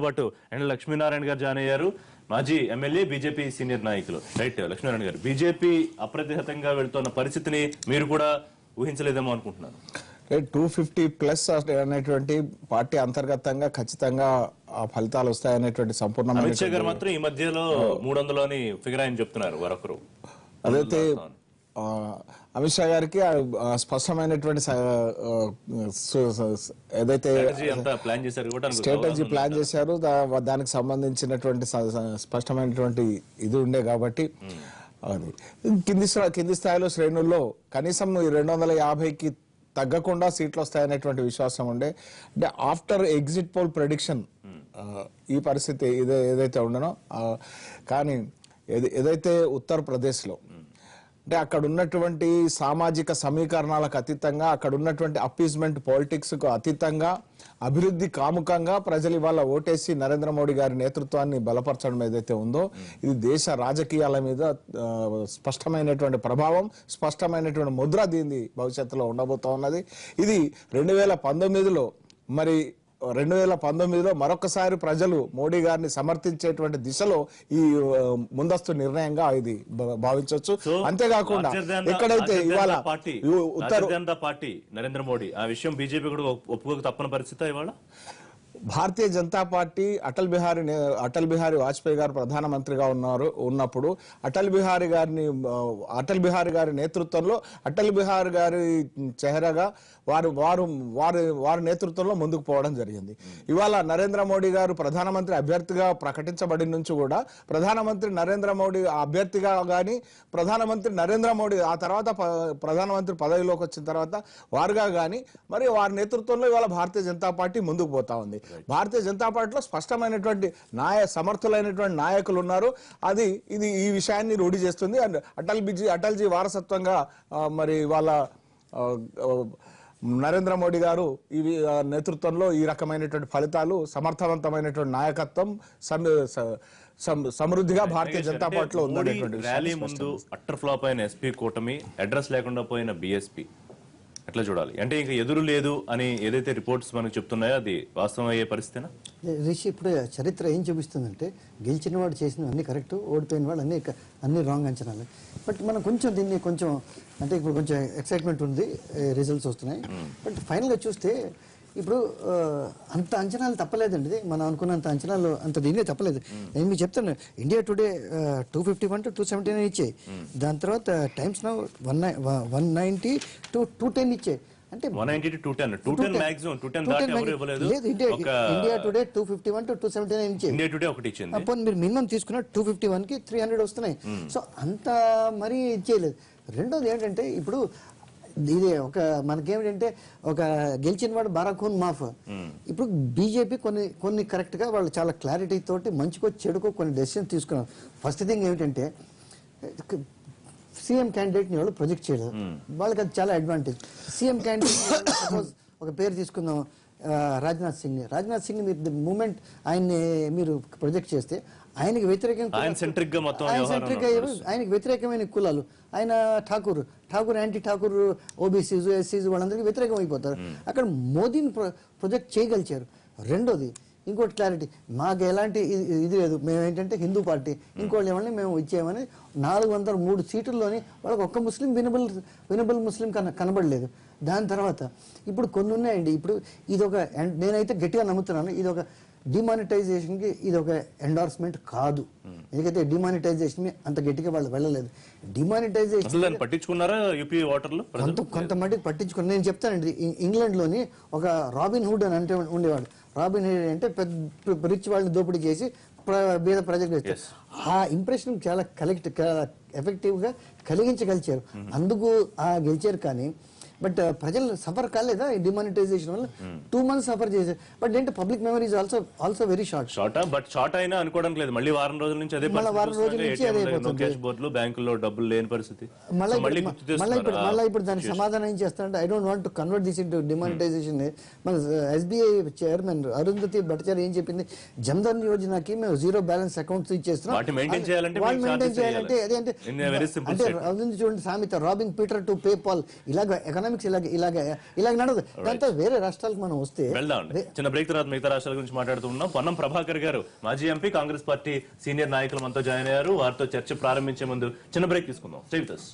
పాటు అండ్ లక్ష్మీనారాయణ గారు జాయిన్ అయ్యారు, మాజీ ఎమ్మెల్యే, బీజేపీ సీనియర్ నాయకులు. రైట్ లక్ష్మీనారాయణ గారు, బీజేపీ అప్రతిహతంగా వెళ్తున్న పరిస్థితిని మీరు కూడా ఊహించలేదేమో అనుకుంటున్నాను. 250+ అనేటువంటి పార్టీ అంతర్గతంగా ఖచ్చితంగా ఫలితాలు వస్తాయనేటువంటి సంపూర్ణ. అమిత్ షా గారు మాత్రం ఈ మధ్యలో 300 ఫిగర్ అని చెప్తున్నారు వరొకరు. అదైతే అమిత్ షా గారికి స్పష్టమైనటువంటి ఏదైతే స్ట్రాటజీ ప్లాన్ చేశారు దానికి సంబంధించినటువంటి స్పష్టమైనటువంటి ఇది ఉండే కాబట్టి అది కింది స్థాయిలో శ్రేణుల్లో కనీసం 250కి తగ్గకుండా సీట్లు వస్తాయనేటువంటి విశ్వాసం ఉండే. అంటే ఆఫ్టర్ ఎగ్జిట్ పోల్ ప్రెడిక్షన్ ఈ పరిస్థితి ఏదైతే ఉండనో, కానీ ఏదైతే ఉత్తరప్రదేశ్లో అంటే అక్కడ ఉన్నటువంటి సామాజిక సమీకరణాలకు అతీతంగా, అక్కడ ఉన్నటువంటి అపీజ్మెంట్ పాలిటిక్స్కు అతీతంగా, అభివృద్ధి కాముకంగా ప్రజలు ఇవాళ ఓటేసి నరేంద్ర మోడీ గారి నేతృత్వాన్ని బలపరచడం ఏదైతే ఉందో ఇది దేశ రాజకీయాల మీద స్పష్టమైనటువంటి ప్రభావం, స్పష్టమైనటువంటి ముద్ర దీన్ని భవిష్యత్తులో ఉండబోతా ఉన్నది. ఇది 2019లో 2019లో మరొకసారి ప్రజలు మోడీ గారిని సమర్థించేటువంటి దిశలో ఈ ముందస్తు నిర్ణయంగా ఇది భావించవచ్చు. అంతేకాకుండా ఎక్కడైతే ఇవాళ పార్టీ నరేంద్ర మోడీ ఆ విషయం బీజేపీ కూడా ఒప్పుకోక తప్పని పరిస్థితి ఇవాళ భారతీయ జనతా పార్టీ అటల్ బిహారీ వాజ్పేయి గారు ప్రధానమంత్రిగా ఉన్నప్పుడు అటల్ బిహారీ గారి నేతృత్వంలో అటల్ బిహారీ గారి చెహరగా వారి నేతృత్వంలో ముందుకు పోవడం జరిగింది. ఇవాళ నరేంద్ర మోడీ గారు ప్రధానమంత్రి అభ్యర్థిగా ప్రకటించబడి నుంచి కూడా ప్రధానమంత్రి నరేంద్ర మోడీ అభ్యర్థిగా కానీ ప్రధానమంత్రి నరేంద్ర మోడీ ఆ తర్వాత ప్రధానమంత్రి పదవిలోకి వచ్చిన తర్వాత వారుగా కానీ మరి వారి నేతృత్వంలో ఇవాళ భారతీయ జనతా పార్టీ ముందుకు పోతా ఉంది. భారతీయ జనతా పార్టీలో స్పష్టమైనటువంటి సమర్థులైనటువంటి నాయకులు ఉన్నారు. ఇది ఈ విషయాన్ని రూఢి చేస్తుంది. అండ్ అటల్జీ వారసత్వంగా మరి వాళ్ళ నరేంద్ర మోడీ గారు ఈ నేతృత్వంలో ఈ రకమైనటువంటి ఫలితాలు, సమర్థవంతమైనటువంటి నాయకత్వం సమృద్ధిగా భారతీయ జనతా పార్టీలో ఉందనేటువంటి ర్యాలీ ముందు అట్టర్ ఫ్లాప్ అయిన ఎస్పీ కూటమి, అడ్రస్ లేకుండా పోయిన బీఎస్పీ ఎట్లా చూడాలి? అంటే ఇంకా ఎదురు లేదు అని ఏదైతే రిపోర్ట్స్ మనకు చెప్తున్నాయో అది వాస్తవం అయ్యే పరిస్థితినా? రిషి, ఇప్పుడు చరిత్ర ఏం చూపిస్తుందంటే గెలిచిన వాడు చేసిన అన్ని కరెక్ట్, ఓడిపోయిన వాడు అన్ని రాంగ్ అంచనాలు. బట్ మనం దీన్ని అంటే ఇప్పుడు కొంచెం ఎక్సైట్మెంట్ ఉంది, రిజల్ట్స్ వస్తున్నాయి. బట్ ఫైనల్గా చూస్తే ఇప్పుడు అంత అంచనాలు తప్పలేదండి. ఇది మనం అనుకున్నంత అంచనాలు అంత దీన్ని తప్పలేదు. నేను మీకు చెప్తాను, ఇండియా టుడే 251 to 279 ఇచ్చాయి. దాని తర్వాత టైమ్స్ నౌ 190 to 210 ఇచ్చాయి. అంటే 190 to 210 మాక్సిమం 210 దాటి ఎవరు ఇవ్వలేదు. లేదు, ఇండియా టుడే 251 to 279 ఇచ్చాయి. ఇండియా టుడే ఒకటి ఇచ్చింది. అప్పుడు మీరు మినిమం తీసుకున్న 251కి 300 వస్తున్నాయి. సో అంత మరీ ఇచ్చేయలేదు. రెండోది ఏంటంటే ఇప్పుడు ఇది మనకేమిటంటే గెలిచిన వాడు బారాఖూన్ మాఫ్. ఇప్పుడు బీజేపీ కొన్ని కరెక్ట్ గా వాళ్ళు చాలా క్లారిటీ తోటి మంచికో చెడుకో కొన్ని డెసిషన్ తీసుకున్నారు. ఫస్ట్ థింగ్ ఏమిటంటే సీఎం క్యాండిడేట్ ని వాళ్ళు ప్రొజెక్ట్ చేయలేదు. వాళ్ళకి అది చాలా అడ్వాంటేజ్. సీఎం క్యాండిడేట్ సపోజ్ ఒక పేరు తీసుకుందాం, రాజ్నాథ్ సింగ్ మీరు మూమెంట్ ఆయన్ని మీరు ప్రొజెక్ట్ చేస్తే ఆయనకి వ్యతిరేకంగా ఆయనకి వ్యతిరేకమైన కులాలు, ఆయన ఠాకూర్ యాంటీ ఠాకూర్, ఓబీసీస్, ఎస్సీస్ వాళ్ళందరికీ వ్యతిరేకం అయిపోతారు. అక్కడ మోదీని ప్రొజెక్ట్ చేయగలిచారు. రెండోది ఇంకోటి క్లారిటీ, మాకు ఎలాంటి ఇది లేదు, మేము ఏంటంటే హిందూ పార్టీ, ఇంకోళ్ళు ఏమని మేము ఇచ్చేయమని 403 సీట్ల్లోని వాళ్ళకి ఒక్క ముస్లిం వినబుల్ ముస్లిం కనబడలేదు. దాని తర్వాత ఇప్పుడు కొన్ని ఉన్నాయండి. ఇప్పుడు నేనైతే గట్టిగా నమ్ముతున్నాను, ఇది ఒక డిమానిటైజేషన్కి ఇది ఒక ఎండార్స్మెంట్ కాదు. ఎందుకంటే డిమానిటైజేషన్ అంత గట్టిగా వాళ్ళు వెళ్ళలేదు. డిమానిటైజేషన్ పట్టించుకున్నారా యూపీ ఓటర్లు? కొంతమందికి పట్టించుకున్నారు. నేను చెప్తానండి, ఇంగ్లాండ్లోని ఒక రాబిన్ హుడ్ అని అంటే ఉండేవాడు. రాబిన్ హుడ్ అంటే పెద్ద రిచ్ వాళ్ళని దోపిడీ చేసి బీద ప్రజలకు ఇస్తారు. ఆ ఇంప్రెషన్ చాలా ఎఫెక్టివ్గా కలిగించగలిచారు. అందుకు గెలిచారు. కానీ బట్ ప్రజలు సఫర్ కాలేదా ఈ డిమానిటైజేషన్ వల్ల? 2 months సఫర్ చేశారు. బట్ ఏంటి public memory is also very short అయినా అనుకోవడం లేదు. మళ్ళీ వారం రోజుల నుంచి అదే బ్యాంకుల్లో డబ్బులు లేని పరిస్థితి. మళ్ళీ ఇప్పుడు దానికి సమాధానం ఏం చేస్తారంటే, I don't want to convert this into demonetisation. మన ఎస్బీఐ చైర్మన్ అరుంధతి భట్టాచార్య ఏం చెప్పింది, జన్ధన్ యోజనకి మేము 0 balance అకౌంట్స్ ఇచ్చేస్తున్నాం. వాళ్ళు మెయింటైన్ చేయాలంటే అదేంటే అరుంధతి చూడండి సామెత, robbing Peter to pay Paul. ఇలాగ ఎకనామిక్ ఎకనామిక్స్ ఇలాగ నడదు. దాంతో వేరే రాష్ట్రాలకు మనం వస్తే వెళ్దాం. చిన్న బ్రేక్ తర్వాత మిగతా రాష్ట్రాల గురించి మాట్లాడుతూ ఉన్నాం. పొన్నం ప్రభాకర్ గారు మాజీ ఎంపీ, కాంగ్రెస్ పార్టీ సీనియర్ నాయకులు మనతో జాయిన్ అయ్యారు. వారితో చర్చ ప్రారంభించే ముందు చిన్న బ్రేక్ తీసుకుందాం. Stay with us.